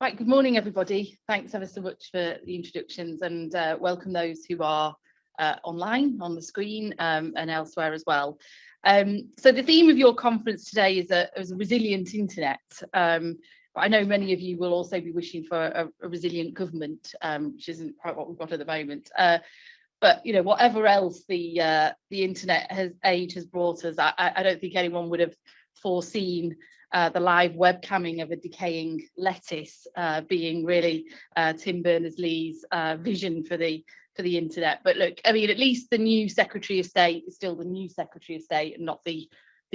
Right, good morning, everybody. Thanks ever so much for the introductions, and welcome those who are online on the screen and elsewhere as well. So the theme of your conference today is a resilient internet. But I know many of you will also be wishing for a resilient government, which isn't quite what we've got at the moment. But you know, whatever else the internet age has brought us, I don't think anyone would have foreseen the live webcamming of a decaying lettuce being really Tim Berners-Lee's vision for the internet. But look, I mean, at least the new Secretary of State is still the new Secretary of State and not the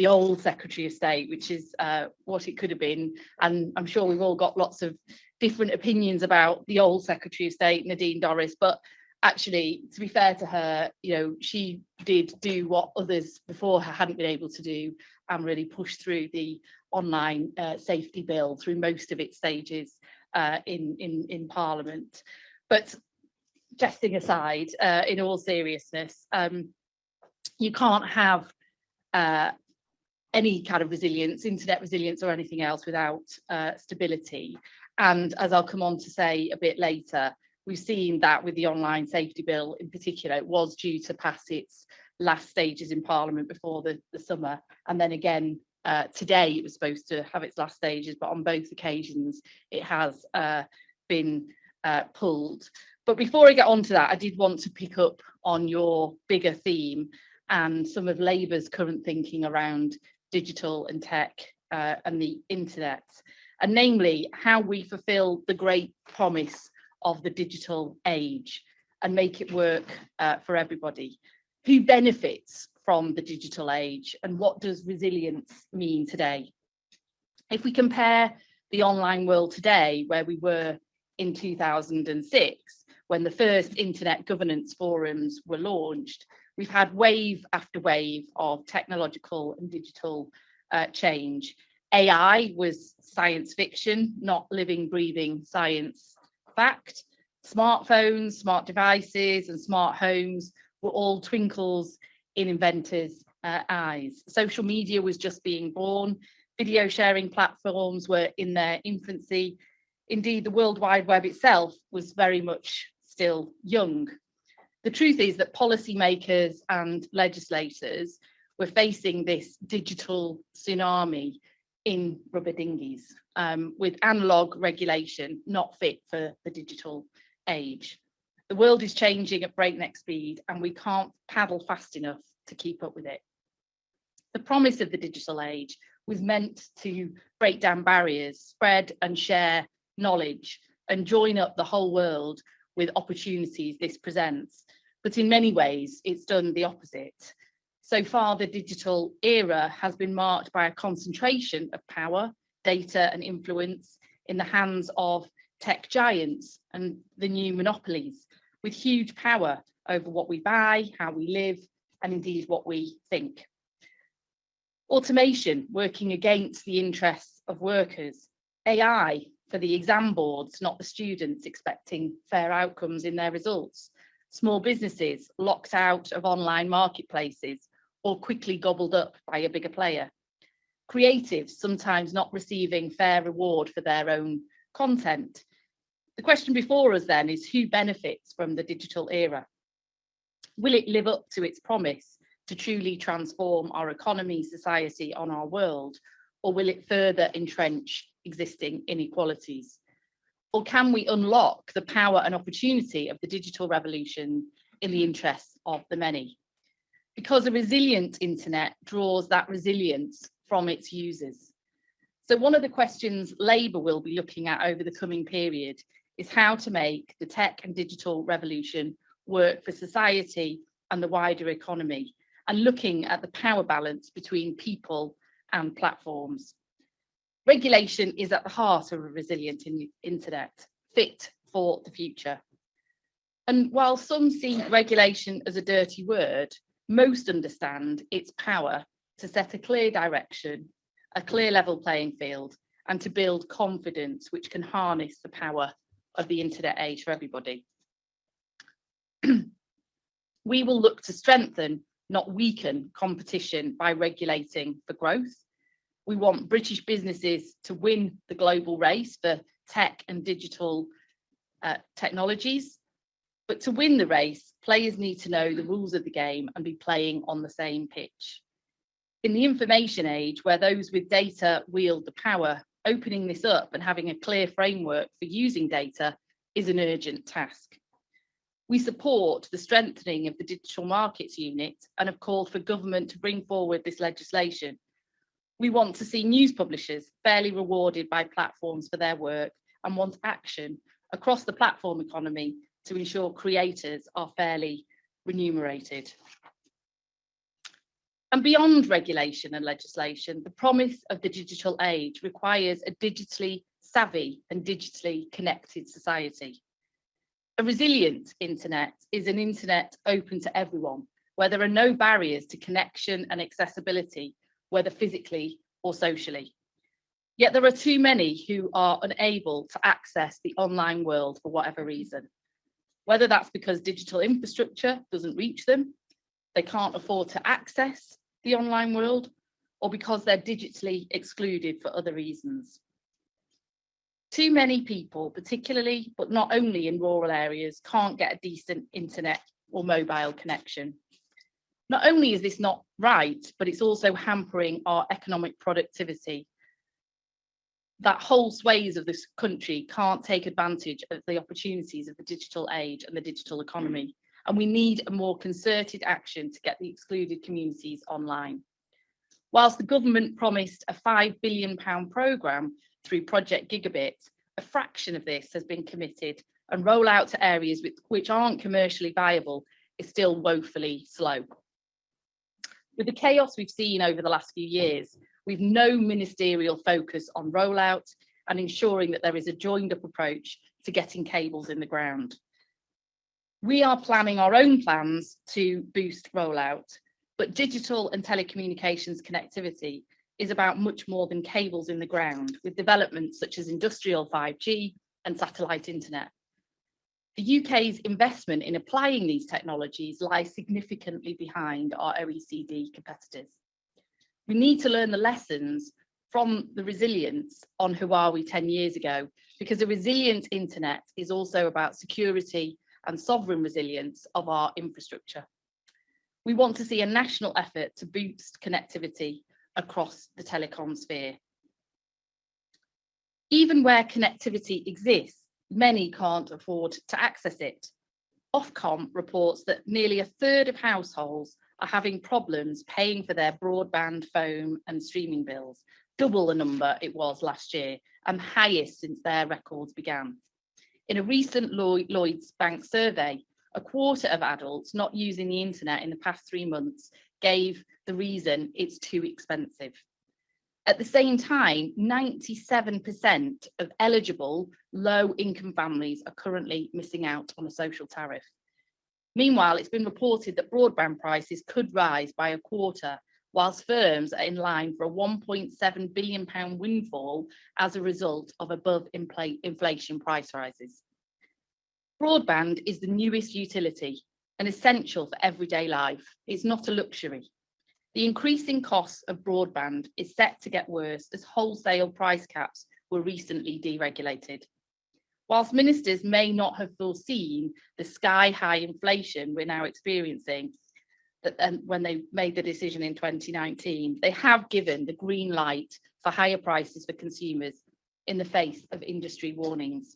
old Secretary of State, which is what it could have been. And I'm sure we've all got lots of different opinions about the old Secretary of State, Nadine Dorries, but actually, to be fair to her, you know, she did do what others before her hadn't been able to do and really push through the online safety bill through most of its stages in Parliament. But jesting aside, in all seriousness, you can't have any kind of resilience, internet resilience or anything else without stability. And as I'll come on to say a bit later, we've seen that with the online safety bill in particular. It was due to pass its last stages in Parliament before the summer, and then again today it was supposed to have its last stages, but on both occasions it has been pulled. But before I get on to that, I did want to pick up on your bigger theme and some of Labour's current thinking around digital and tech and the internet, and namely how we fulfil the great promise of the digital age and make it work for everybody. Who benefits from the digital age, and what does resilience mean today? If we compare the online world today, where we were in 2006, when the first internet governance forums were launched, we've had wave after wave of technological and digital change. AI was science fiction, not living, breathing science fact. Smartphones, smart devices and smart homes were all twinkles in inventors' eyes. Social media was just being born. Video sharing platforms were in their infancy. Indeed, the World Wide Web itself was very much still young. The truth is that policymakers and legislators were facing this digital tsunami in rubber dinghies, with analogue regulation not fit for the digital age. The world is changing at breakneck speed and we can't paddle fast enough to keep up with it. The promise of the digital age was meant to break down barriers, spread and share knowledge, and join up the whole world with opportunities this presents. But in many ways, it's done the opposite. So far, the digital era has been marked by a concentration of power, data and influence in the hands of tech giants and the new monopolies, with huge power over what we buy, how we live, and indeed what we think. Automation working against the interests of workers. AI for the exam boards, not the students expecting fair outcomes in their results. Small businesses locked out of online marketplaces or quickly gobbled up by a bigger player. Creatives sometimes not receiving fair reward for their own content. The question before us then is, who benefits from the digital era? Will it live up to its promise to truly transform our economy, society, and our world, or will it further entrench existing inequalities? Or can we unlock the power and opportunity of the digital revolution in the interests of the many? Because a resilient internet draws that resilience from its users. So one of the questions Labour will be looking at over the coming period is how to make the tech and digital revolution work for society and the wider economy, and looking at the power balance between people and platforms. Regulation is at the heart of a resilient internet, fit for the future. And while some see regulation as a dirty word, most understand its power to set a clear direction, a clear level playing field, and to build confidence which can harness the power of the internet age for everybody. We will look to strengthen, not weaken, competition by regulating for growth. We want British businesses to win the global race for tech and digital technologies. But to win the race, players need to know the rules of the game and be playing on the same pitch. In the information age, where those with data wield the power, opening this up and having a clear framework for using data is an urgent task. We support the strengthening of the Digital Markets Unit and have called for government to bring forward this legislation. We want to see news publishers fairly rewarded by platforms for their work and want action across the platform economy to ensure creators are fairly remunerated. And beyond regulation and legislation, the promise of the digital age requires a digitally savvy and digitally connected society. A resilient internet is an internet open to everyone, where there are no barriers to connection and accessibility, whether physically or socially. Yet there are too many who are unable to access the online world for whatever reason, whether that's because digital infrastructure doesn't reach them, they can't afford to access the online world, or because they're digitally excluded for other reasons. Too many people, particularly, but not only in rural areas, can't get a decent internet or mobile connection. Not only is this not right, but it's also hampering our economic productivity. That whole swathes of this country can't take advantage of the opportunities of the digital age and the digital economy. And we need a more concerted action to get the excluded communities online. Whilst the government promised a £5 billion programme through Project Gigabit, a fraction of this has been committed, and rollout to areas which aren't commercially viable is still woefully slow. With the chaos we've seen over the last few years, we've no ministerial focus on rollout and ensuring that there is a joined up approach to getting cables in the ground. We are planning our own plans to boost rollout, but digital and telecommunications connectivity is about much more than cables in the ground, with developments such as industrial 5G and satellite internet. The UK's investment in applying these technologies lies significantly behind our OECD competitors. We need to learn the lessons from the resilience on Who Are We 10 years ago, because a resilient internet is also about security and sovereign resilience of our infrastructure. We want to see a national effort to boost connectivity across the telecom sphere. Even where connectivity exists, many can't afford to access it. Ofcom reports that nearly a third of households are having problems paying for their broadband, phone and streaming bills, double the number it was last year and highest since their records began. In a recent Lloyds Bank survey, a quarter of adults not using the internet in the past 3 months gave the reason it's too expensive. At the same time, 97% of eligible low-income families are currently missing out on a social tariff. Meanwhile, it's been reported that broadband prices could rise by a quarter, whilst firms are in line for a £1.7 billion windfall as a result of above inflation price rises. Broadband is the newest utility and essential for everyday life. It's not a luxury. The increasing cost of broadband is set to get worse as wholesale price caps were recently deregulated. Whilst ministers may not have foreseen the sky-high inflation we're now experiencing when they made the decision in 2019, they have given the green light for higher prices for consumers in the face of industry warnings.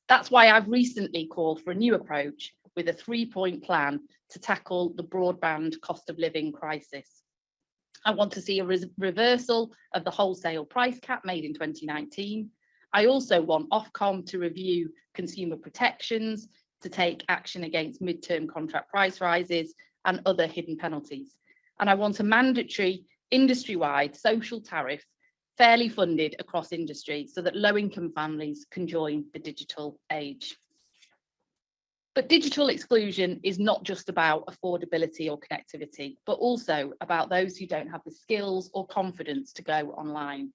That's why I've recently called for a new approach with a 3-point plan to tackle the broadband cost of living crisis. I want to see a reversal of the wholesale price cap made in 2019. I also want Ofcom to review consumer protections, to take action against mid-term contract price rises and other hidden penalties. And I want a mandatory industry-wide social tariff fairly funded across industry so that low-income families can join the digital age. But digital exclusion is not just about affordability or connectivity, but also about those who don't have the skills or confidence to go online.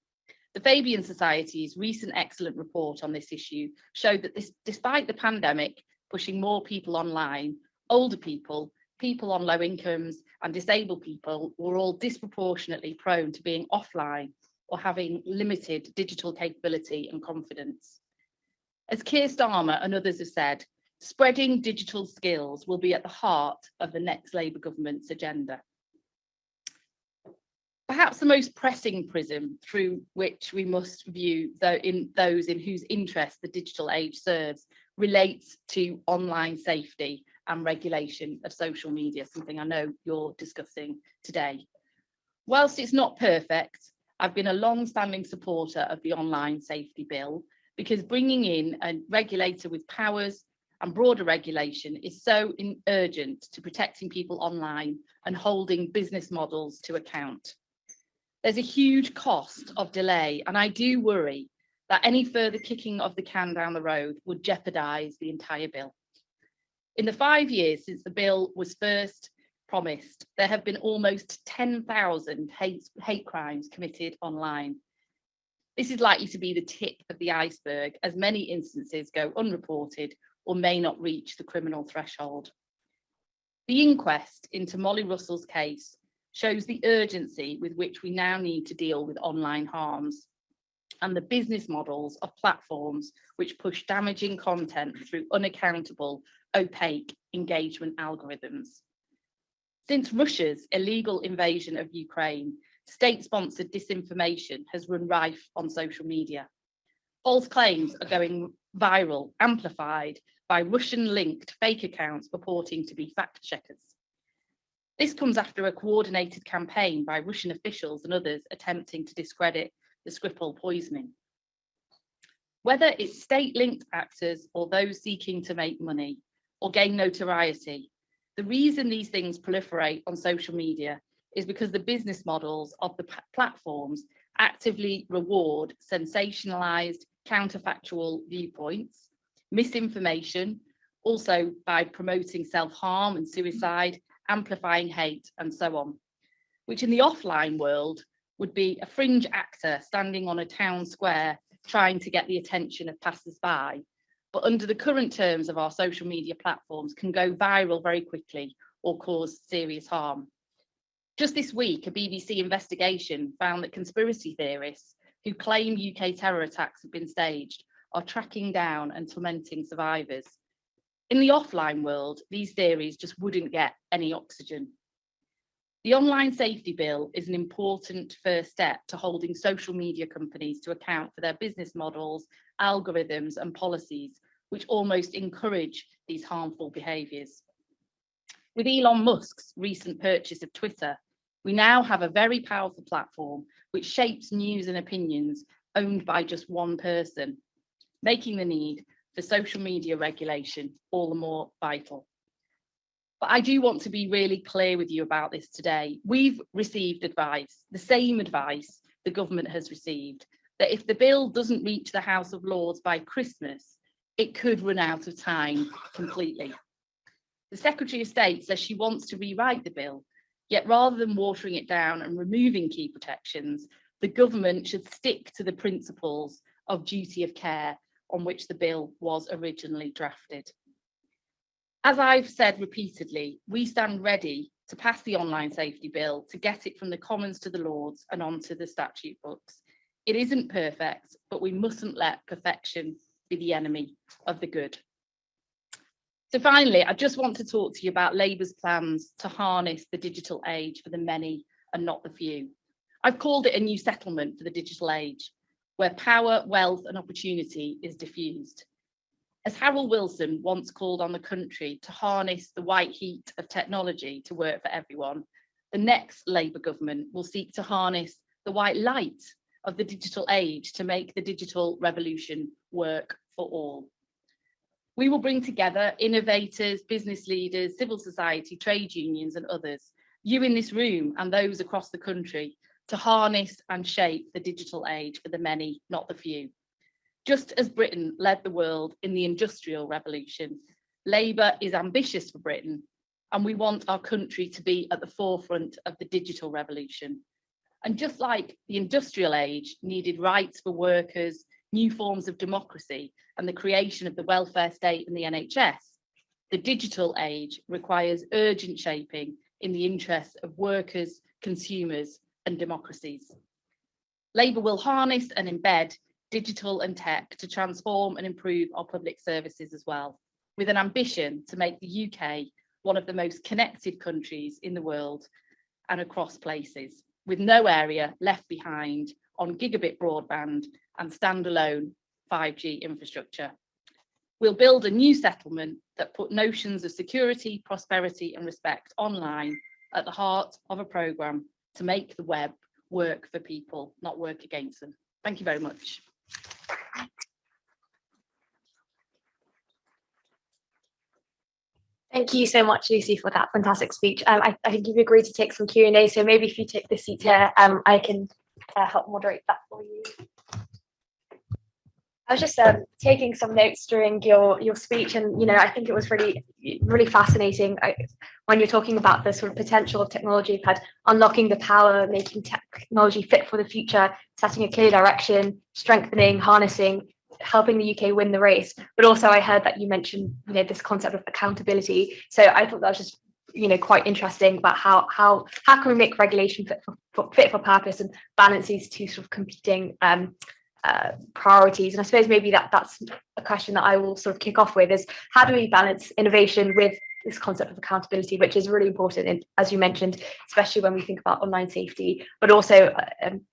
The Fabian Society's recent excellent report on this issue showed that despite the pandemic pushing more people online, older people, people on low incomes and disabled people were all disproportionately prone to being offline or having limited digital capability and confidence. As Keir Starmer and others have said, spreading digital skills will be at the heart of the next Labour government's agenda. Perhaps the most pressing prism through which we must view those in whose interest the digital age serves relates to online safety and regulation of social media, something I know you're discussing today. Whilst it's not perfect, I've been a long-standing supporter of the online safety bill because bringing in a regulator with powers and broader regulation is so urgent to protecting people online and holding business models to account. There's a huge cost of delay, and I do worry that any further kicking of the can down the road would jeopardise the entire bill. In the 5 years since the bill was first promised, there have been almost 10,000 hate crimes committed online. This is likely to be the tip of the iceberg, as many instances go unreported or may not reach the criminal threshold. The inquest into Molly Russell's case shows the urgency with which we now need to deal with online harms and the business models of platforms which push damaging content through unaccountable, opaque engagement algorithms. Since Russia's illegal invasion of Ukraine, state-sponsored disinformation has run rife on social media. False claims are going viral, amplified by Russian-linked fake accounts purporting to be fact-checkers. This comes after a coordinated campaign by Russian officials and others attempting to discredit the Skripal poisoning. Whether it's state-linked actors or those seeking to make money or gain notoriety, the reason these things proliferate on social media is because the business models of the platforms actively reward sensationalized, counterfactual viewpoints, misinformation, also by promoting self-harm and suicide, amplifying hate, and so on, which in the offline world would be a fringe actor standing on a town square trying to get the attention of passers-by, but under the current terms of our social media platforms can go viral very quickly or cause serious harm. Just this week, a BBC investigation found that conspiracy theorists who claim UK terror attacks have been staged are tracking down and tormenting survivors. In the offline world, these theories just wouldn't get any oxygen. The online safety bill is an important first step to holding social media companies to account for their business models, algorithms, and policies, which almost encourage these harmful behaviours. With Elon Musk's recent purchase of Twitter, we now have a very powerful platform which shapes news and opinions owned by just one person, making the need for social media regulation all the more vital. But I do want to be really clear with you about this today. We've received advice, the same advice the government has received, that if the bill doesn't reach the House of Lords by Christmas, it could run out of time completely. The Secretary of State says she wants to rewrite the bill, yet rather than watering it down and removing key protections, the government should stick to the principles of duty of care on which the bill was originally drafted. As I've said repeatedly, we stand ready to pass the online safety bill to get it from the Commons to the Lords and onto the statute books. It isn't perfect, but we mustn't let perfection be the enemy of the good. So finally, I just want to talk to you about Labour's plans to harness the digital age for the many and not the few. I've called it a new settlement for the digital age, where power, wealth and opportunity is diffused. As Harold Wilson once called on the country to harness the white heat of technology to work for everyone, the next Labour government will seek to harness the white light of the digital age to make the digital revolution work for all. We will bring together innovators, business leaders, civil society, trade unions and others, you in this room and those across the country, to harness and shape the digital age for the many, not the few. Just as Britain led the world in the Industrial Revolution, Labour is ambitious for Britain, and we want our country to be at the forefront of the digital revolution. And just like the Industrial Age needed rights for workers, new forms of democracy, and the creation of the welfare state and the NHS, the digital age requires urgent shaping in the interests of workers, consumers, and democracies. Labour will harness and embed digital and tech to transform and improve our public services as well, with an ambition to make the UK one of the most connected countries in the world and across places, with no area left behind on gigabit broadband and standalone 5G infrastructure. We'll build a new settlement that put notions of security, prosperity and respect online at the heart of a programme to make the web work for people, not work against them. Thank you very much. Thank you so much, Lucy, for that fantastic speech. I think you've agreed to take some Q&A, so maybe if you take the seat here, I can help moderate that for you. I was just taking some notes during your speech, and I think it was really fascinating when you're talking about the sort of potential of technology. You've had unlocking the power, making technology fit for the future, setting a clear direction, strengthening, harnessing, helping the UK win the race. But also, I heard that you mentioned this concept of accountability. So I thought that was just quite interesting about how can we make regulation fit for purpose and balance these two sort of competing priorities. And I suppose maybe that's a question that I will sort of kick off with, is how do we balance innovation with this concept of accountability, which is really important, and as you mentioned, especially when we think about online safety, but also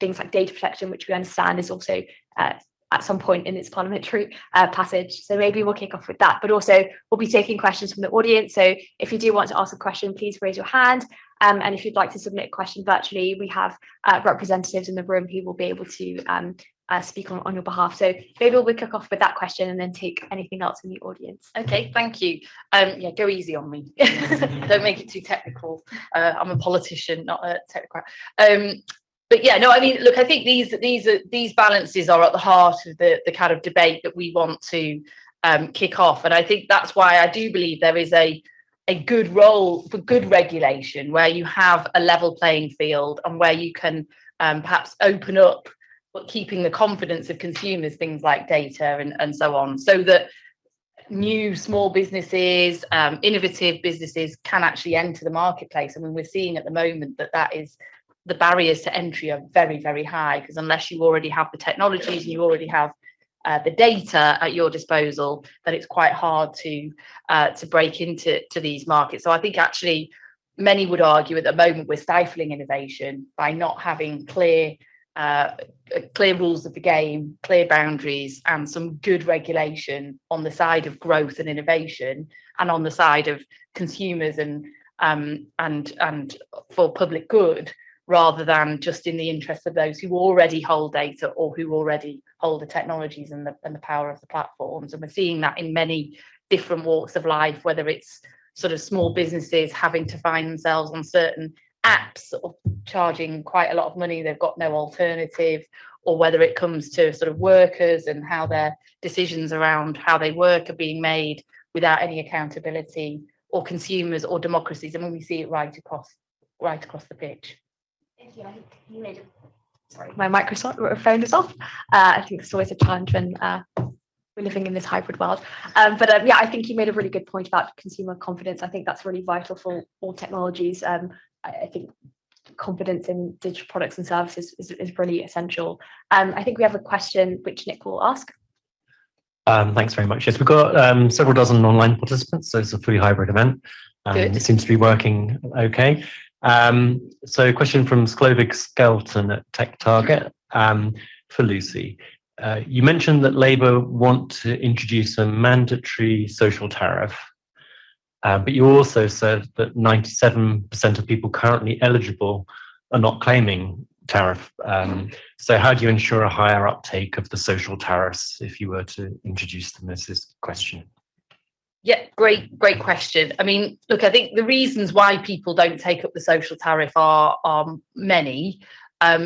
things like data protection, which we understand is also at some point in its parliamentary passage. So maybe we'll kick off with that, but also we'll be taking questions from the audience. So if you do want to ask a question, please raise your hand. And if you'd like to submit a question virtually, we have representatives in the room who will be able to speak on your behalf. So maybe we'll kick off with that question and then take anything else in the audience. Okay, thank you. Yeah, go easy on me. Don't make it too technical. I'm a politician, not a technocrat. But yeah, no, I mean, look, I think these balances are at the heart of the kind of debate that we want to kick off. And I think that's why I do believe there is a good role for good regulation, where you have a level playing field and where you can perhaps open up, but keeping the confidence of consumers, things like data and so on, so that new small businesses, innovative businesses can actually enter the marketplace. I mean, we're seeing at the moment that is the barriers to entry are very, very high, because unless you already have the technologies and you already have the data at your disposal, then it's quite hard to break into these markets. So I think actually many would argue at the moment we're stifling innovation by not having clear rules of the game, clear boundaries, and some good regulation on the side of growth and innovation, and on the side of consumers and for public good, rather than just in the interest of those who already hold data or who already hold the technologies and the power of the platforms. And we're seeing that in many different walks of life, whether it's sort of small businesses having to find themselves on certain apps or charging quite a lot of money, they've got no alternative, or whether it comes to sort of workers and how their decisions around how they work are being made without any accountability, or consumers or democracies. I mean, we see it right across the pitch. Thank you. I think you made it. Sorry, my microphone is off. I think it's always a challenge when we're living in this hybrid world. But yeah, I think you made a really good point about consumer confidence. I think that's really vital for all technologies. I think confidence in digital products and services is really essential. I think we have a question which Nick will ask. Thanks very much. Yes, we've got several dozen online participants, so it's a fully hybrid event. It seems to be working okay. So a question from Sklovik Skelton at Tech Target for Lucy. You mentioned that Labour want to introduce a mandatory social tariff, but you also said that 97% of people currently eligible are not claiming tariff. So how do you ensure a higher uptake of the social tariffs if you were to introduce them? Is this question? Yeah, great question. I mean, look, I think the reasons why people don't take up the social tariff are many.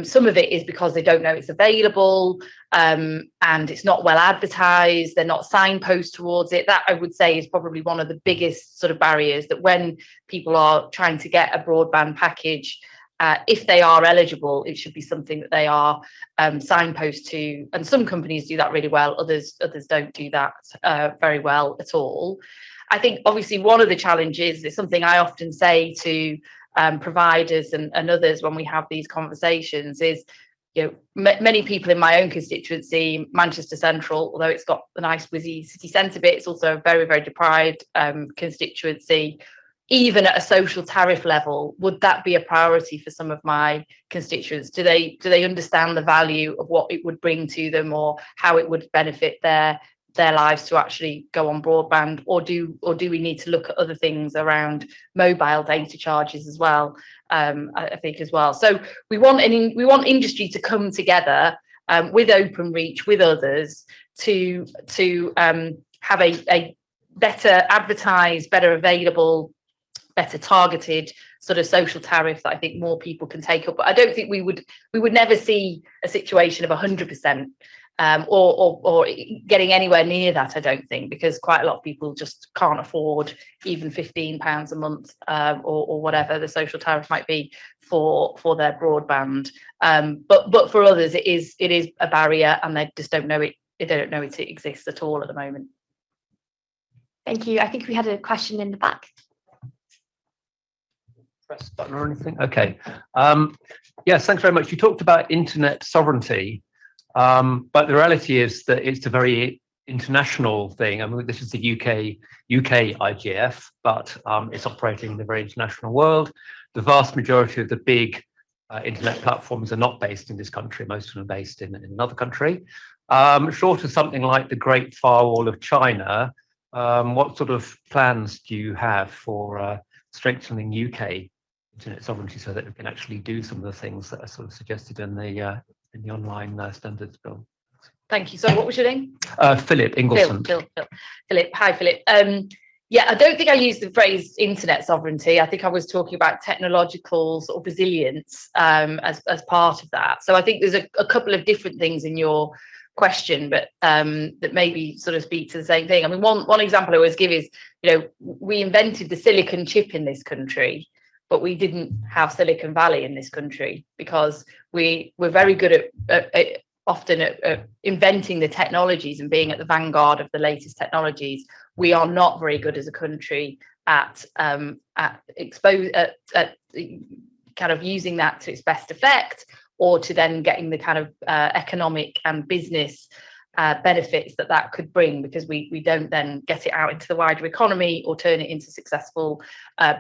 Some of it is because they don't know it's available, and it's not well advertised. They're not signposted towards it. That, I would say, is probably one of the biggest sort of barriers, that when people are trying to get a broadband package, if they are eligible, it should be something that they are signposted to. And some companies do that really well. Others don't do that very well at all. I think obviously one of the challenges is something I often say to providers and others when we have these conversations is many people in my own constituency, Manchester Central, although it's got a nice busy city centre bit, it's also a very, very deprived constituency. Even at a social tariff level, would that be a priority for some of my constituents? Do they understand the value of what it would bring to them, or how it would benefit their lives to actually go on broadband, or do we need to look at other things around mobile data charges as well? I think as well. So we want industry to come together with Openreach, with others, to have a better advertised, better available, better targeted sort of social tariff that I think more people can take up. But I don't think we would never see a situation of 100%. Or getting anywhere near that, I don't think, because quite a lot of people just can't afford even £15 a month or whatever the social tariff might be for their broadband. But for others, it is a barrier, and they just don't know it. They don't know it exists at all at the moment. Thank you. I think we had a question in the back. Press button or anything? Okay. Yes, thanks very much. You talked about internet sovereignty. But the reality is that it's a very international thing. I mean, this is the UK IGF, but it's operating in a very international world. The vast majority of the big internet platforms are not based in this country. Most of them are based in another country. Short of something like the Great Firewall of China, what sort of plans do you have for strengthening UK internet sovereignty so that we can actually do some of the things that are sort of suggested in the online standards bill? Thank you. So what was your name? Philip Ingleson. Philip. Hi, Philip. Yeah, I don't think I used the phrase internet sovereignty. I think I was talking about technological sort of resilience as part of that. So I think there's a couple of different things in your question, but that maybe sort of speak to the same thing. I mean, one example I always give is, we invented the silicon chip in this country, but we didn't have Silicon Valley in this country, because we're very good at often at inventing the technologies and being at the vanguard of the latest technologies. We are not very good as a country at kind of using that to its best effect, or to then getting the kind of economic and business benefits that could bring, because we don't then get it out into the wider economy or turn it into successful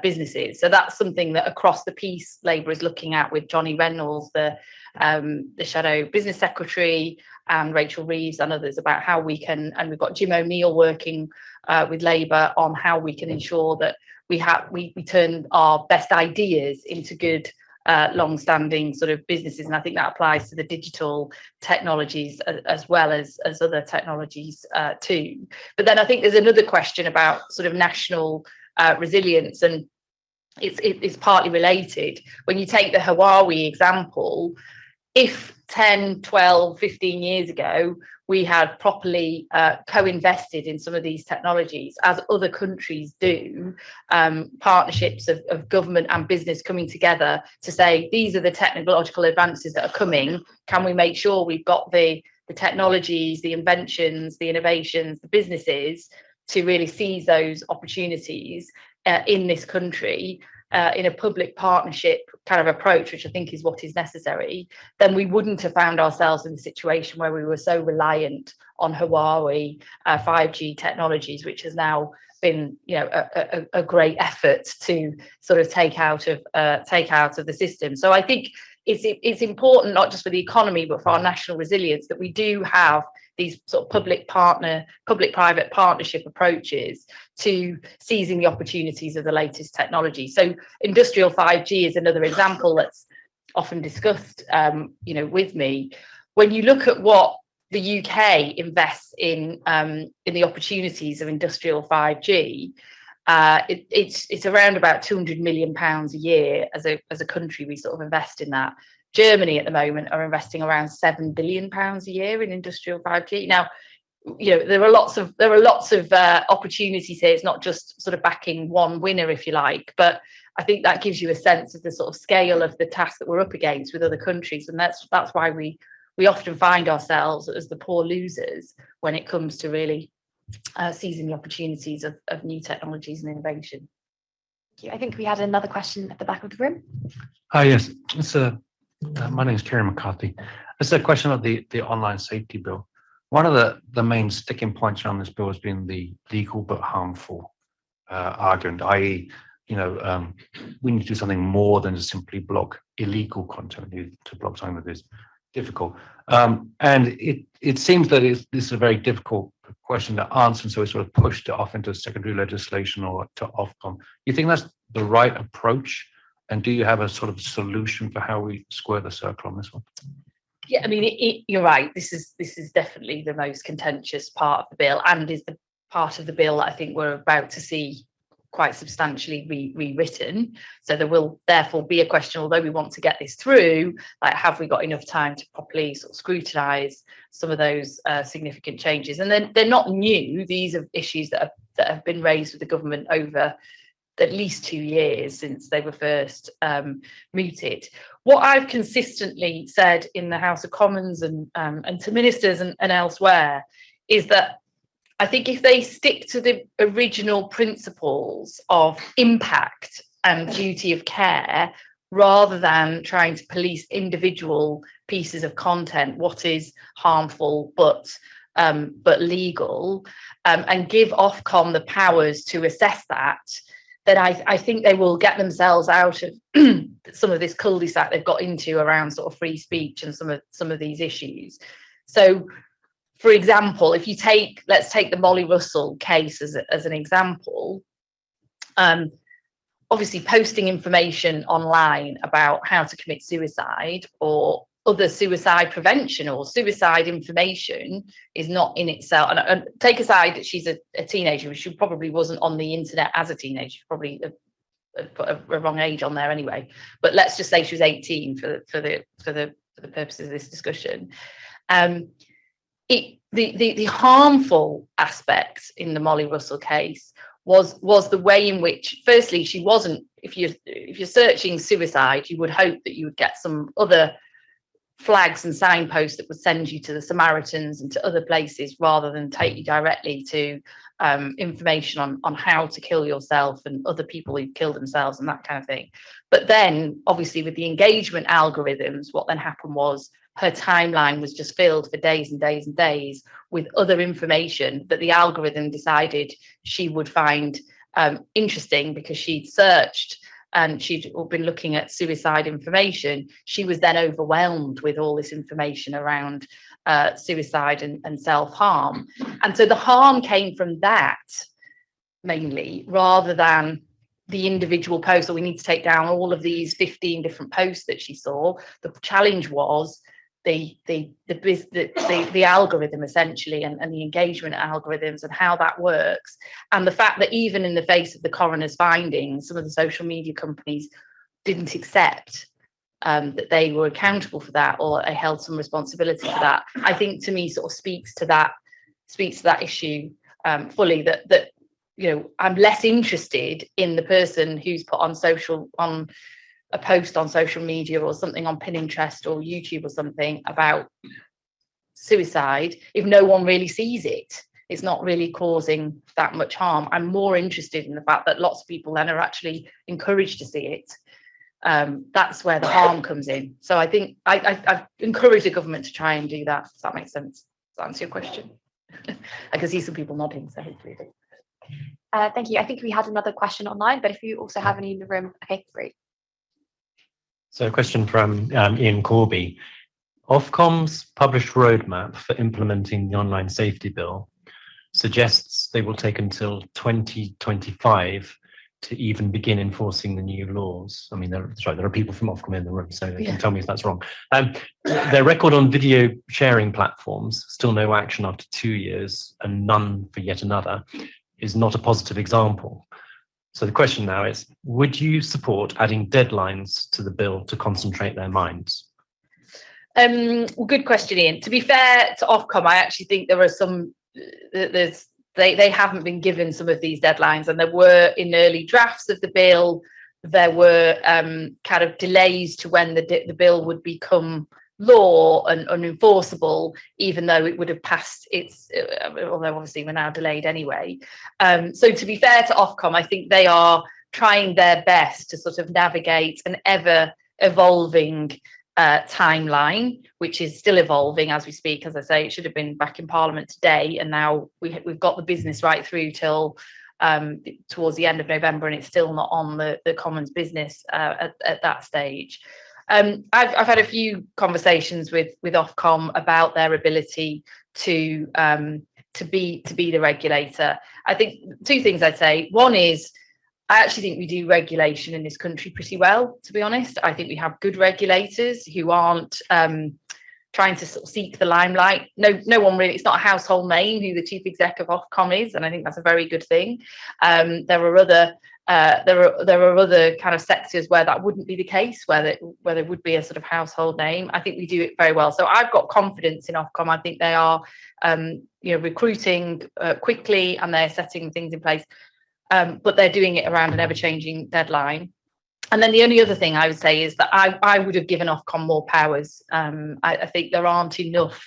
businesses. So that's something that across the piece Labour is looking at, with Johnny Reynolds, the Shadow Business Secretary, and Rachel Reeves and others, about how we can, and we've got Jim O'Neill working with Labour on how we can ensure that we turn our best ideas into good long-standing sort of businesses. And I think that applies to the digital technologies as well as other technologies too. But then I think there's another question about sort of national resilience, and it's partly related. When you take the Huawei example, if 10, 12, 15 years ago we had properly co-invested in some of these technologies, as other countries do, partnerships of government and business coming together to say, these are the technological advances that are coming, can we make sure we've got the technologies, the inventions, the innovations, the businesses to really seize those opportunities in this country, in a public partnership kind of approach, which I think is what is necessary, then we wouldn't have found ourselves in the situation where we were so reliant on Huawei 5G technologies, which has now been, a great effort to sort of take out of the system. So I think it's important, not just for the economy, but for our national resilience, that we do have these sort of public-private partnership approaches to seizing the opportunities of the latest technology. So industrial 5G is another example that's often discussed, with me. When you look at what the UK invests in the opportunities of industrial 5G, it's around about £200 million a year as a country. We sort of invest in that. Germany at the moment are investing around £7 billion a year in industrial 5G. Now, there are lots of opportunities here. It's not just sort of backing one winner, if you like, but I think that gives you a sense of the sort of scale of the task that we're up against with other countries, and that's why we often find ourselves as the poor losers when it comes to really seizing the opportunities of new technologies and innovation. I think we had another question at the back of the room. Hi, yes, it's My name is Terry McCarthy. This is a question of the online safety bill. One of the main sticking points around this bill has been the legal but harmful argument, i.e., we need to do something more than just simply block illegal content. To block something that is difficult, and it seems that this is a very difficult question to answer, and so we sort of pushed it off into secondary legislation or to Ofcom. You think that's the right approach? And do you have a sort of solution for how we square the circle on this one? Yeah, I mean, you're right. This is definitely the most contentious part of the bill, and is the part of the bill that I think we're about to see quite substantially rewritten. So there will therefore be a question, although we want to get this through, like, have we got enough time to properly sort of scrutinise some of those significant changes? And then they're not new. These are issues that have been raised with the government over at least 2 years since they were first mooted. What I've consistently said in the House of Commons and to ministers and elsewhere is that I think if they stick to the original principles of impact and duty of care, rather than trying to police individual pieces of content, what is harmful but legal, and give Ofcom the powers to assess that, then I think they will get themselves out of some of this cul-de-sac they've got into around sort of free speech and some of these issues. So, for example, if you let's take the Molly Russell case as an example. Obviously, posting information online about how to commit suicide or other suicide prevention or suicide information is not in itself, and take aside that she's a teenager, she probably wasn't on the internet as a teenager, probably put a wrong age on there anyway, but let's just say she was 18 for the purposes of this discussion. The harmful aspect in the Molly Russell case was the way in which, firstly, she wasn't, if you're searching suicide, you would hope that you would get some other flags and signposts that would send you to the Samaritans and to other places, rather than take you directly to information on how to kill yourself and other people who kill themselves and that kind of thing. But then, obviously, with the engagement algorithms, what then happened was her timeline was just filled for days and days and days with other information that the algorithm decided she would find interesting because she'd searched and she'd been looking at suicide information. She was then overwhelmed with all this information around suicide and self-harm. And so the harm came from that mainly, rather than the individual posts, or we need to take down all of these 15 different posts that she saw. The challenge was the algorithm, essentially, and the engagement algorithms and how that works, and the fact that even in the face of the coroner's findings, some of the social media companies didn't accept that they were accountable for that, or they held some responsibility for that. I think, to me, sort of speaks to that issue fully. That I'm less interested in the person who's put on a post on social media or something on Pinterest or YouTube or something about suicide if no one really sees it. It's not really causing that much harm. I'm more interested in the fact that lots of people then are actually encouraged to see it. That's where the harm comes in. So I think I've encouraged the government to try and do that. Does that make sense? Does that answer your question? I can see some people nodding, so hopefully it is. Thank you. I think we had another question online, but if you also have any in the room, okay, great. So a question from Ian Corby. Ofcom's published roadmap for implementing the online safety bill suggests they will take until 2025 to even begin enforcing the new laws. I mean, there are people from Ofcom in the room, so they can tell me if that's wrong. Their record on video sharing platforms, still no action after 2 years and none for yet another, is not a positive example. So the question now is, would you support adding deadlines to the bill to concentrate their minds? Good question, Ian. To be fair to Ofcom, I actually think there are some, they haven't been given some of these deadlines, and there were, in early drafts of the bill, there were kind of delays to when the bill would become law and unenforceable, even though it would have passed although obviously we're now delayed anyway. So to be fair to Ofcom, I think they are trying their best to sort of navigate an ever evolving timeline, which is still evolving as we speak. As I say, it should have been back in Parliament today, and now we've got the business right through till towards the end of November, and it's still not on the Commons business at that stage. I've had a few conversations with Ofcom about their ability to be the regulator. I think two things I'd say. One is, I actually think we do regulation in this country pretty well, to be honest. I think we have good regulators who aren't trying to sort of seek the limelight. No one really, it's not a household name who the chief exec of Ofcom is, and I think that's a very good thing. There are other kind of sectors where that wouldn't be the case, where there would be a sort of household name. I think we do it very well. So I've got confidence in Ofcom. I think they are recruiting quickly, and they're setting things in place. But they're doing it around an ever-changing deadline. And then the only other thing I would say is that I would have given Ofcom more powers. I think there aren't enough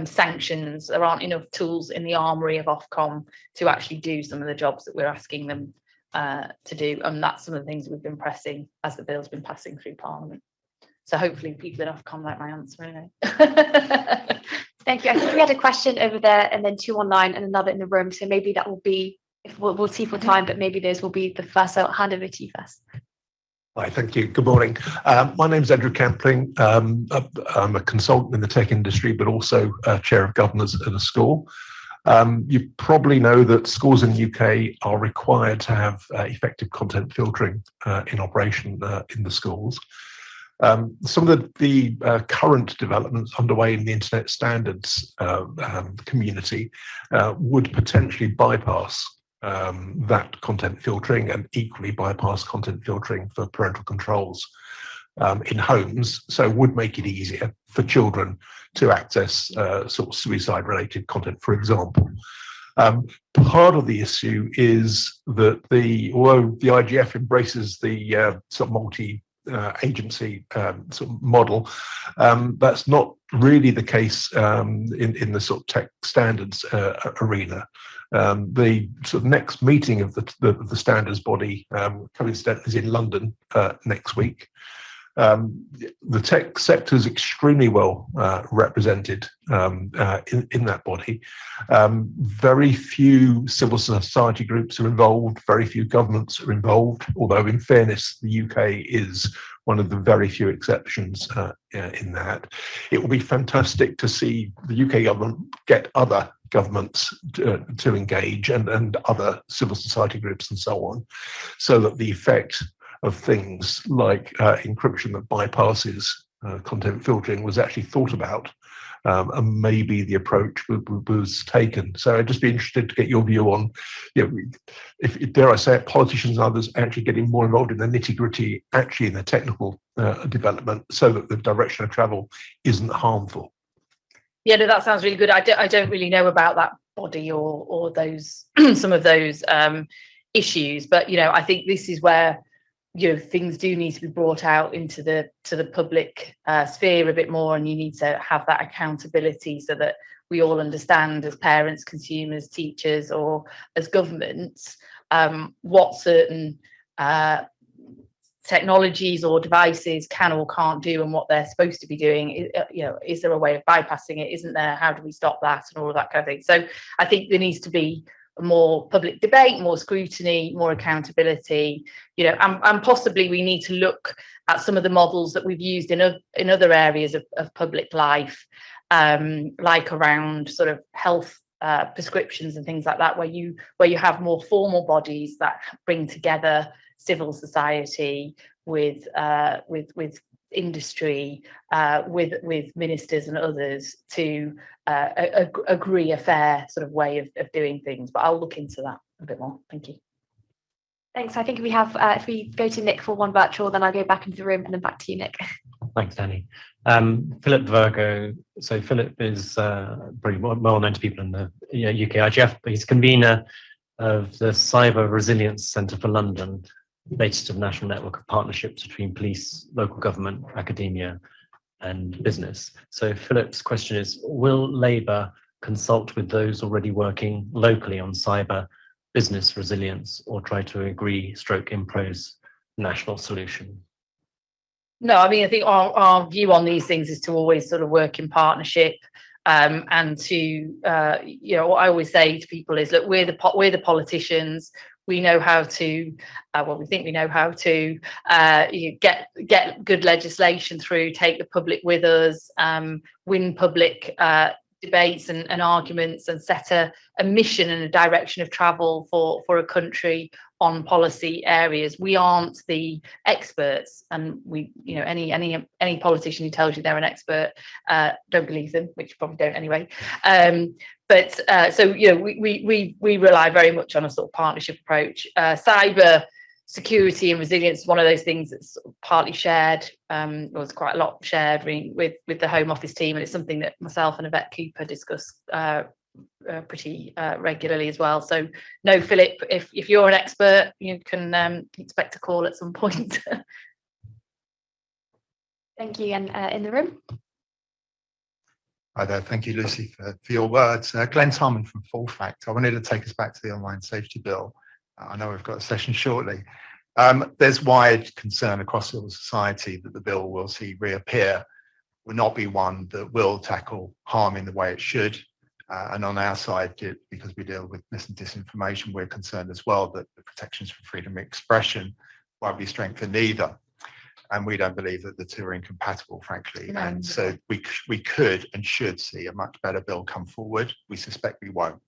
sanctions, there aren't enough tools in the armoury of Ofcom to actually do some of the jobs that we're asking them to do. And that's some of the things we've been pressing as the bill's been passing through Parliament. So hopefully people in Ofcom like my answer anyway. Thank you. I think we had a question over there, and then two online and another in the room. So maybe that will be, if we'll see for time, but maybe those will be the first. So I'll hand over to you first. Hi, thank you. Good morning. My name's Andrew Campling. I'm a consultant in the tech industry, but also chair of governors at a school. You probably know that schools in the UK are required to have effective content filtering in operation in the schools. Some of the current developments underway in the internet standards community would potentially bypass that content filtering, and equally bypass content filtering for parental controls in homes, so would make it easier for children to access sort of suicide related content, for example. Part of the issue is that although the IGF embraces the sort of multi agency sort of model, that's not really the case in the sort of tech standards arena. The sort of next meeting of the standards body coincidentally is in London next week. The tech sector is extremely well represented in that body. Very few civil society groups are involved, very few governments are involved, although in fairness, the UK is one of the very few exceptions in that. It will be fantastic to see the UK government get other governments to engage, and other civil society groups and so on, so that the effect of things like encryption that bypasses content filtering was actually thought about, and maybe the approach was taken. So I'd just be interested to get your view on, if dare I say it, politicians and others actually getting more involved in the nitty-gritty, actually in the technical development, so that the direction of travel isn't harmful. Yeah, no, that sounds really good. I don't really know about that body or those some of those issues, but I think this is where things do need to be brought out into the public sphere a bit more, and you need to have that accountability so that we all understand, as parents, consumers, teachers, or as governments, what certain technologies or devices can or can't do, and what they're supposed to be doing. Is there a way of bypassing it? Isn't there? How do we stop that? And all of that kind of thing. So I think there needs to be more public debate, more scrutiny, more accountability, and possibly we need to look at some of the models that we've used in other areas of public life, like around sort of health prescriptions and things like that, where you have more formal bodies that bring together civil society with industry, with ministers and others to agree a fair sort of way of doing things. But I'll look into that a bit more. Thank you. Thanks. I think we have, if we go to Nick for one virtual, then I'll go back into the room and then back to you, Nick. Thanks, Danny. Philip Virgo. So Philip is pretty well known to people in the UK IGF, but he's convener of the Cyber Resilience Centre for London, latest of national network of partnerships between police, local government, academia, and business. So Philip's question is, will Labour consult with those already working locally on cyber business resilience, or try to agree/impose national solution? No, I mean, I think our view on these things is to always sort of work in partnership, and to, you know, what I always say to people is, look, we're the politicians. We know how to, well, we think we know how to get good legislation through, take the public with us, win public debates and arguments, and set a mission and a direction of travel for a country on policy areas. We aren't the experts, and we, you know, any politician who tells you they're an expert, don't believe them, which you probably don't anyway. But so, you know, we rely very much on a sort of partnership approach. Cyber security and resilience is one of those things that's sort of partly shared. Was quite a lot shared with the Home Office team, and it's something that myself and Yvette Cooper discuss pretty regularly as well. So no, Philip, if you're an expert, you can expect a call at some point. Thank you. And in the room. Hi there. Thank you, Lucy, for your words. Glenn Tarman from Full Fact. I wanted to take us back to the online safety bill. I know we've got a session shortly. There's wide concern across civil society that the bill we'll see reappear will not be one that will tackle harm in the way it should. And on our side, because we deal with mis and disinformation, we're concerned as well that the protections for freedom of expression won't be strengthened either. And we don't believe that the two are incompatible, frankly. No. And so we could and should see a much better bill come forward. We suspect we won't.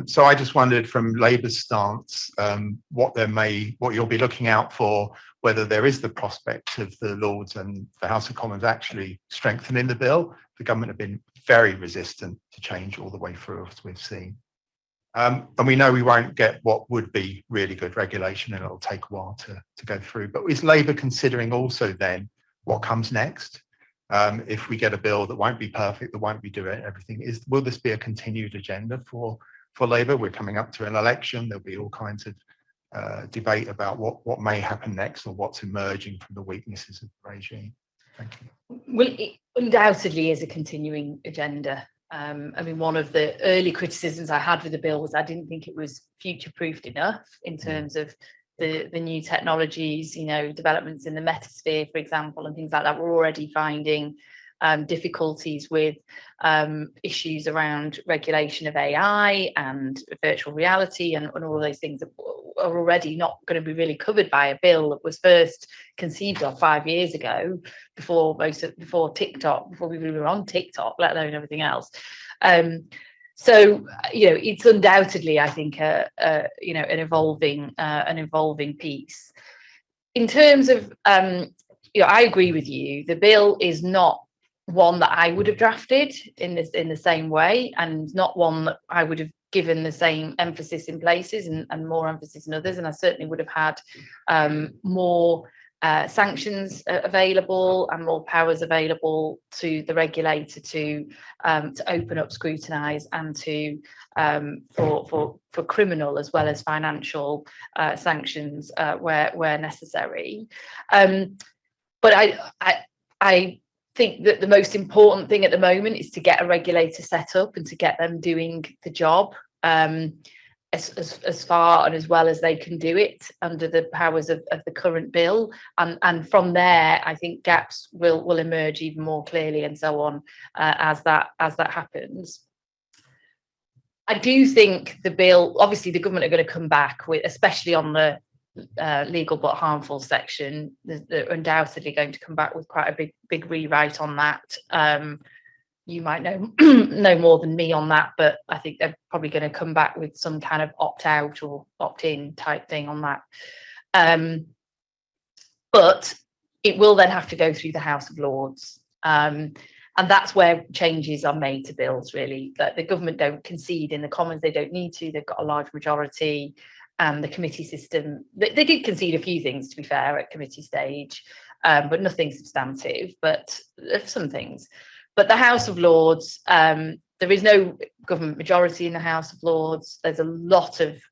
So I just wondered, from Labour's stance, what you'll be looking out for, whether there is the prospect of the Lords and the House of Commons actually strengthening the bill. The government have been very resistant to change all the way through, as we've seen. And we know we won't get what would be really good regulation, and it'll take a while to go through. But is Labour considering also then what comes next? If we get a bill that won't be perfect, that won't be doing everything, will this be a continued agenda for Labour? We're coming up to an election. There'll be all kinds of debate about what may happen next, or what's emerging from the weaknesses of the regime. Thank you. Well, it undoubtedly is a continuing agenda. I mean, one of the early criticisms I had with the bill was I didn't think it was future-proofed enough in terms of the new technologies, you know, developments in the metasphere, for example, and things like that. We're already finding difficulties with issues around regulation of AI and virtual reality, and all of those things that are already not going to be really covered by a bill that was first conceived of 5 years ago, before TikTok, before we were on TikTok, let alone everything else. So, you know, it's undoubtedly, I think, you know, an evolving piece. In terms of, you know, I agree with you. The bill is not one that I would have drafted in the same way, and not one that I would have given the same emphasis in places and more emphasis in others. And I certainly would have had more sanctions available and more powers available to the regulator to open up, scrutinise, and to for criminal as well as financial sanctions where necessary. But I think that the most important thing at the moment is to get a regulator set up and to get them doing the job as far and as well as they can do it under the powers of the current bill, and from there I think gaps will emerge even more clearly and so on as that happens. I do think the bill, obviously the government are going to come back with, especially on the legal but harmful section, they're undoubtedly going to come back with quite a big rewrite on that. You might know more than me on that, but I think they're probably going to come back with some kind of opt-out or opt-in type thing on that. But it will then have to go through the House of Lords. And that's where changes are made to bills, really. That the government don't concede in the Commons, they don't need to, they've got a large majority. And the committee system, they did concede a few things, to be fair, at committee stage, but nothing substantive, but some things. But the House of Lords, there is no government majority in the House of Lords. There's a lot of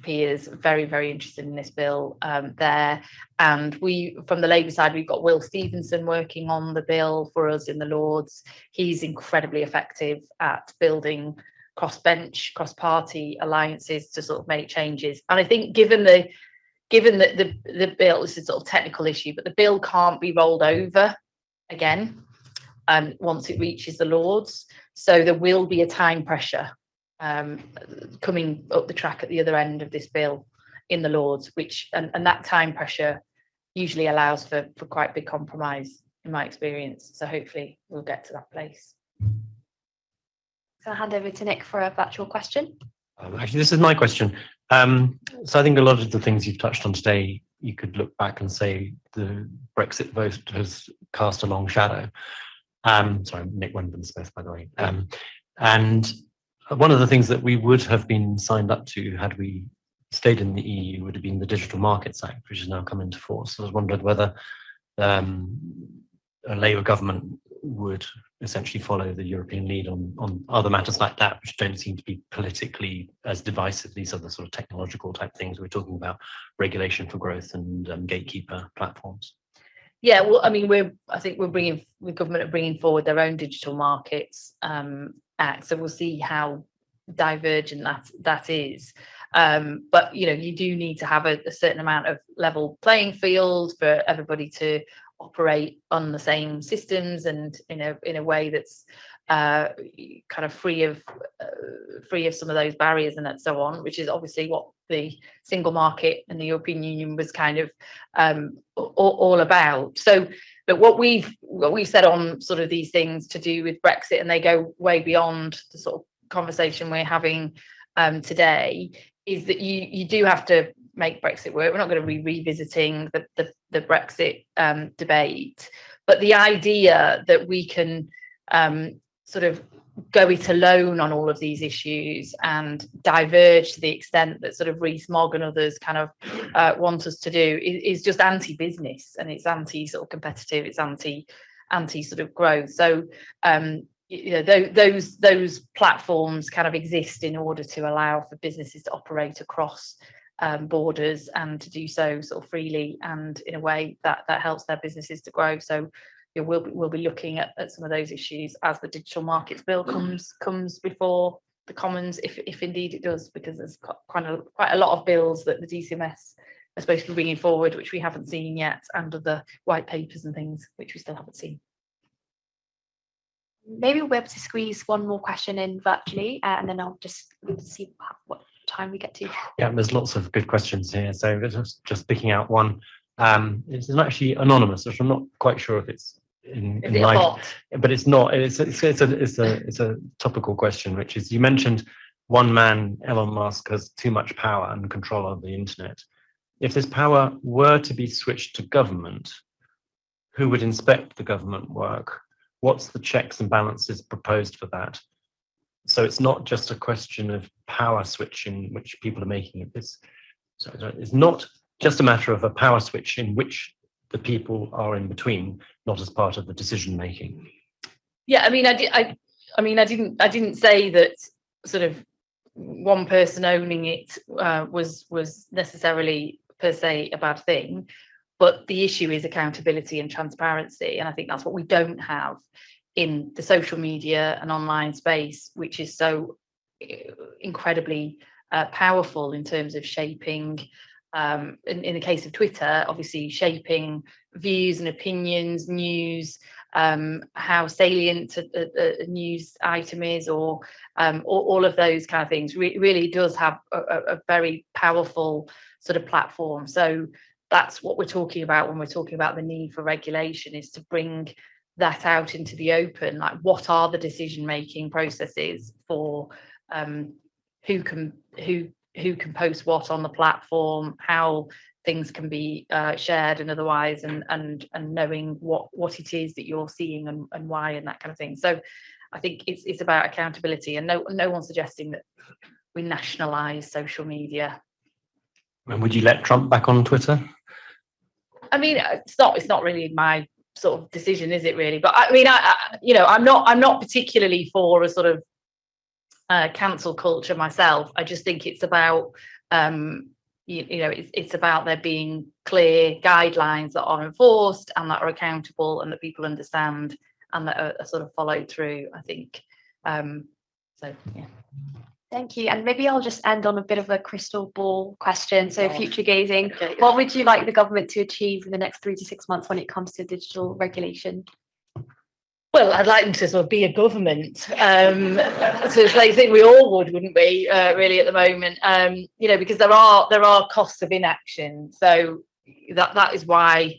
peers very, very interested in this bill there. And we, from the Labour side, we've got Will Stevenson working on the bill for us in the Lords. He's incredibly effective at building cross-bench, cross-party alliances to sort of make changes. And I think given the given that the bill, this is a sort of technical issue, but the bill can't be rolled over again once it reaches the Lords. So there will be a time pressure coming up the track at the other end of this bill in the Lords, which and that time pressure usually allows for quite big compromise in my experience. So hopefully we'll get to that place. So I'll hand over to Nick for a virtual question. Actually, this is my question. So I think a lot of the things you've touched on today, you could look back and say the Brexit vote has cast a long shadow. Sorry, Nick Wenban Smith, by the way. And one of the things that we would have been signed up to had we stayed in the EU would have been the Digital Markets Act, which has now come into force. So I was wondering whether a Labour government would essentially follow the European lead on other matters like that, which don't seem to be politically as divisive. These are the sort of technological type things we're talking about, regulation for growth and gatekeeper platforms. Yeah, well, I mean, the government are bringing forward their own Digital Markets Act, so we'll see how divergent that is. But you do need to have a certain amount of level playing field for everybody to operate on the same systems and in a way that's kind of free of some of those barriers and so on, which is obviously what the single market and the European Union was kind of all about. So, but what we've said on sort of these things to do with Brexit, and they go way beyond the sort of conversation we're having today, is that you do have to make Brexit work. We're not going to be revisiting the Brexit debate, but the idea that we can sort of go it alone on all of these issues and diverge to the extent that sort of Rees-Mogg and others kind of want us to do is just anti-business, and it's anti sort of competitive, it's anti sort of growth. So those platforms kind of exist in order to allow for businesses to operate across borders and to do so sort of freely and in a way that helps their businesses to grow. So we'll be looking at some of those issues as the Digital Markets Bill comes before the Commons, if indeed it does, because there's quite a lot of bills that the DCMS are supposed to be bringing forward, which we haven't seen yet, and other white papers and things which we still haven't seen. Maybe we'll be able to squeeze one more question in virtually, and then I'll just see what time we get to. Yeah, there's lots of good questions here. So just picking out one. It's actually anonymous, which I'm not quite sure if it's in live, but it's not. It's a topical question, which is, you mentioned one man, Elon Musk, has too much power and control of the internet. If this power were to be switched to government, who would inspect the government work? What's the checks and balances proposed for that? So it's not just a question of power switching, which people are making it. It's not just a matter of a power switch in which the people are in between, not as part of the decision making. Yeah, I mean, I didn't say that sort of one person owning it was necessarily per se a bad thing, but the issue is accountability and transparency, and I think that's what we don't have in the social media and online space, which is so incredibly powerful in terms of shaping, in the case of Twitter, obviously shaping views and opinions, news, how salient a news item is, or all of those kind of things. Really does have a very powerful sort of platform. So that's what we're talking about when we're talking about the need for regulation, is to bring that out into the open. Like, what are the decision-making processes for who can post what on the platform, how things can be shared and otherwise, and knowing what it is that you're seeing and why, and that kind of thing. So I think it's about accountability, and no one's suggesting that we nationalize social media. And would you let Trump back on Twitter? I mean, it's not really my sort of decision, is it really? But I mean, I'm not particularly for a sort of cancel culture myself. I just think it's about it's about there being clear guidelines that are enforced and that are accountable and that people understand and that are sort of followed through, I think. So yeah. Thank you. And maybe I'll just end on a bit of a crystal ball question. So future gazing, Okay. what would you like the government to achieve in the next 3 to 6 months when it comes to digital regulation? Well, I'd like them to sort of be a government. So I think we all would, wouldn't we? Really, at the moment, because there are costs of inaction. So that is why,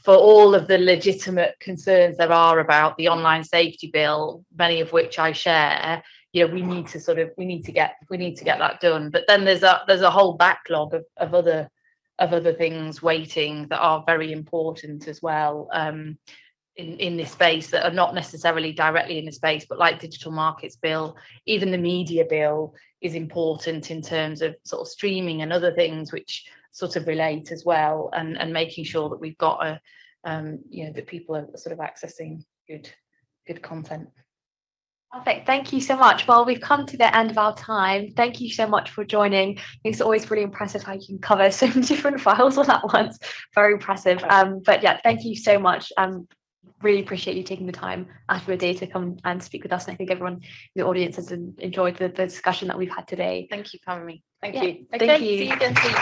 for all of the legitimate concerns there are about the online safety bill, many of which I share, we need to get that done. But then there's a whole backlog of other things waiting that are very important as well. In this space that are not necessarily directly in the space, but like digital markets bill, even the media bill is important in terms of sort of streaming and other things which sort of relate as well, and making sure that we've got that people are sort of accessing good content. Perfect. Thank you so much. Well, we've come to the end of our time. Thank you so much for joining. It's always really impressive how you can cover so many different files all at once. Very impressive. But yeah, thank you so much. Really appreciate you taking the time out of your day to come and speak with us. And I think everyone in the audience has enjoyed the discussion that we've had today. Thank you for having me. Thank Yeah, you. thank you. See you again soon.